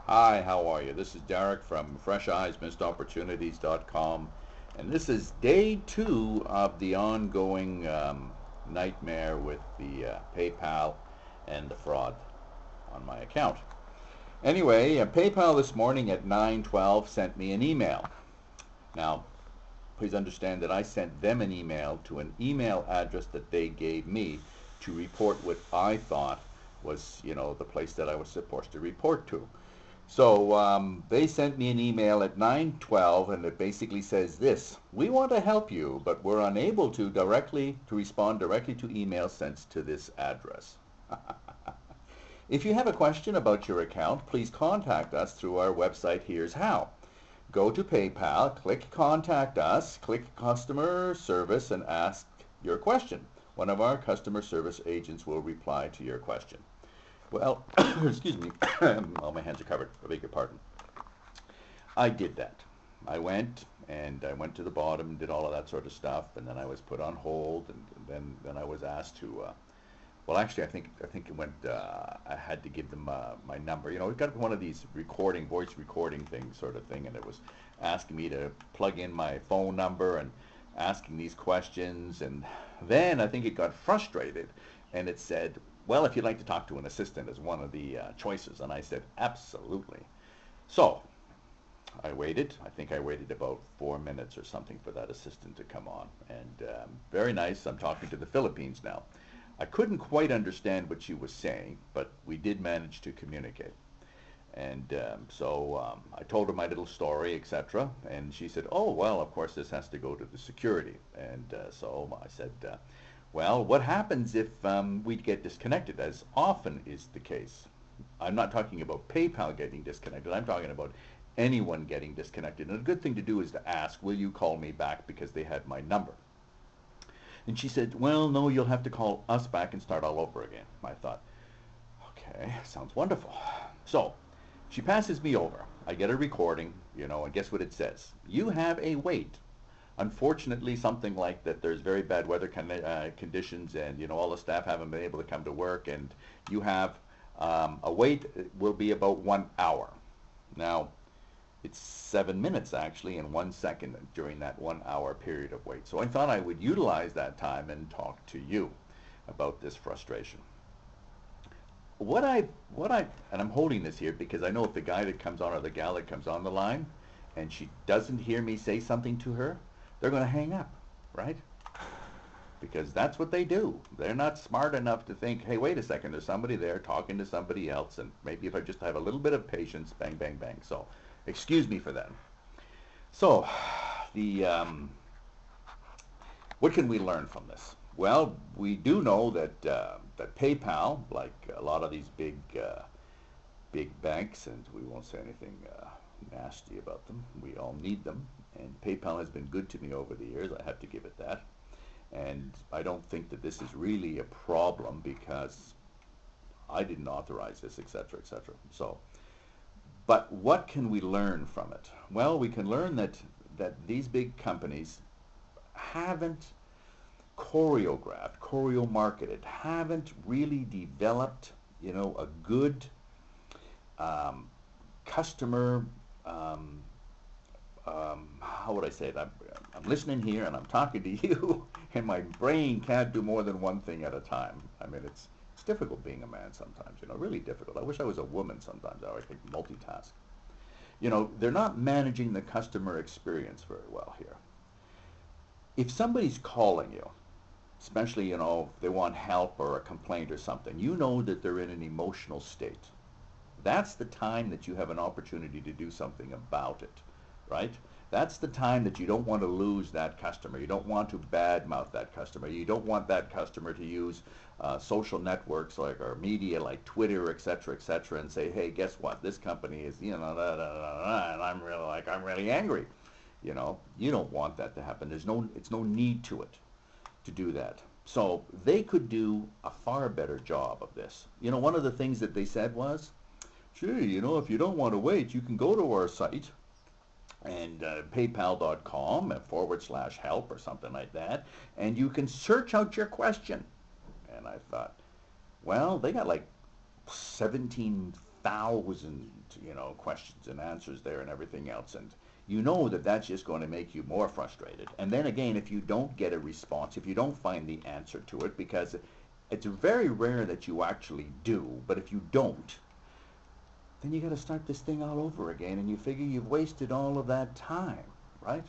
Hi, how are you? This is Derek from FreshEyesMissedOpportunities.com, and this is day two of the ongoing nightmare with the PayPal and the fraud on my account. Anyway, PayPal this morning at 9:12 sent me an email. Now, please understand that I sent them an email to an email address that they gave me to report what I thought was, the place that I was supposed to report to. So they sent me an email at 9:12, and it basically says this: "We want to help you, but we're unable to respond directly to emails sent to this address. If you have a question about your account, please contact us through our website. Here's how. Go to PayPal, click Contact Us, click Customer Service, and ask your question. One of our customer service agents will reply to your question." Well, excuse me, all my hands are covered, I beg your pardon. I did that. I went to the bottom and did all of that sort of stuff, and then I was put on hold, and then I was asked to, well, actually, I think it went, I had to give them my number. We've got one of these voice recording things sort of thing, and it was asking me to plug in my phone number and asking these questions, and then I think it got frustrated, and it said, well, if you'd like to talk to an assistant as one of the choices. And I said, absolutely. So I waited. I think I waited about 4 minutes or something for that assistant to come on. And very nice. I'm talking to the Philippines now. I couldn't quite understand what she was saying, but we did manage to communicate. And so I told her my little story, etc. And she said, oh, well, of course, this has to go to the security. And so I said, well, what happens if we get disconnected, as often is the case? I'm not talking about PayPal getting disconnected. I'm talking about anyone getting disconnected. And a good thing to do is to ask, will you call me back, because they had my number. And she said, well, no, you'll have to call us back and start all over again. I thought, okay, sounds wonderful. So she passes me over. I get a recording, and guess what it says? You have a wait. Unfortunately, something like that, there's very bad weather conditions, and all the staff haven't been able to come to work, and you have a wait will be about 1 hour. Now, it's 7 minutes actually, and 1 second during that 1 hour period of wait. So I thought I would utilize that time and talk to you about this frustration. And I'm holding this here because I know if the guy that comes on or the gal that comes on the line and she doesn't hear me say something to her, they're going to hang up, right? Because that's what they do. They're not smart enough to think, hey, wait a second, there's somebody there talking to somebody else, and maybe if I just have a little bit of patience, bang, bang, bang. So excuse me for that. So what can we learn from this? Well, we do know that that PayPal, like a lot of these big banks, and we won't say anything nasty about them. We all need them, and PayPal has been good to me over the years. I have to give it that. And I don't think that this is really a problem because I didn't authorize this, etc., etc. So, but what can we learn from it? Well, we can learn that these big companies haven't choreo-marketed, haven't really developed, a good customer, how would I say it? I'm listening here and I'm talking to you, and my brain can't do more than one thing at a time. I mean, it's difficult being a man sometimes, really difficult. I wish I was a woman sometimes. I could multitask. They're not managing the customer experience very well here. If somebody's calling you, especially, if they want help or a complaint or something, you know that they're in an emotional state. That's the time that you have an opportunity to do something about it, right? That's the time that you don't want to lose that customer. You don't want to badmouth that customer. You don't want that customer to use social networks or media like Twitter, etc., and say, hey, guess what? This company is, and I'm really angry. You don't want that to happen. It's no need to it to do that. So they could do a far better job of this. One of the things that they said was, gee, if you don't want to wait, you can go to our site and paypal.com/help or something like that, and you can search out your question. And I thought, well, they got like 17 1,000, questions and answers there and everything else. And you know that that's just going to make you more frustrated. And then again, if you don't get a response, if you don't find the answer to it, because it's very rare that you actually do, but if you don't, then you got to start this thing all over again, and you figure you've wasted all of that time, right?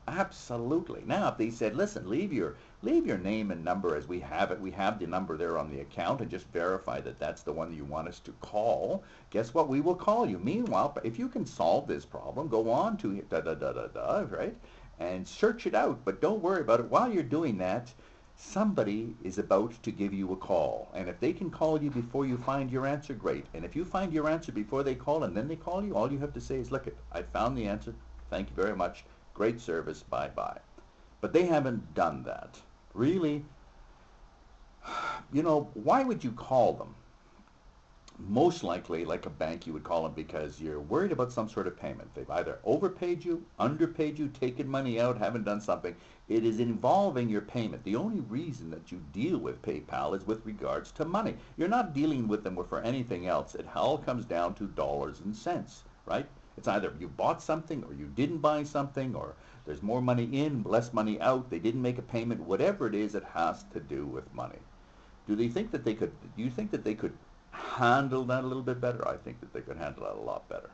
Absolutely. Now, if they said, listen, leave your name and number as we have it. We have the number there on the account, and just verify that that's the one you want us to call. Guess what? We will call you. Meanwhile, if you can solve this problem, go on to right, and search it out. But don't worry about it. While you're doing that, somebody is about to give you a call. And if they can call you before you find your answer, great. And if you find your answer before they call and then they call you, all you have to say is, look, I found the answer. Thank you very much. Great service. Bye-bye. But they haven't done that. Really, why would you call them? Most likely, like a bank, you would call them because you're worried about some sort of payment. They've either overpaid you, underpaid you, taken money out, haven't done something. It is involving your payment. The only reason that you deal with PayPal is with regards to money. You're not dealing with them for anything else. It all comes down to dollars and cents, right? It's either you bought something or you didn't buy something, or there's more money in, less money out, they didn't make a payment, whatever it is, it has to do with money. Do you think that they could handle that a little bit better? I think that they could handle that a lot better.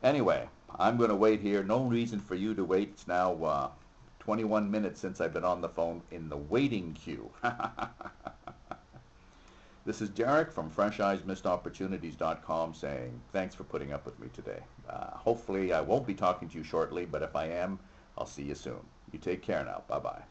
Anyway, I'm going to wait here. No reason for you to wait. It's now 21 minutes since I've been on the phone in the waiting queue. This is Derek from FreshEyesMissedOpportunities.com saying thanks for putting up with me today. Hopefully I won't be talking to you shortly, but if I am, I'll see you soon. You take care now. Bye-bye.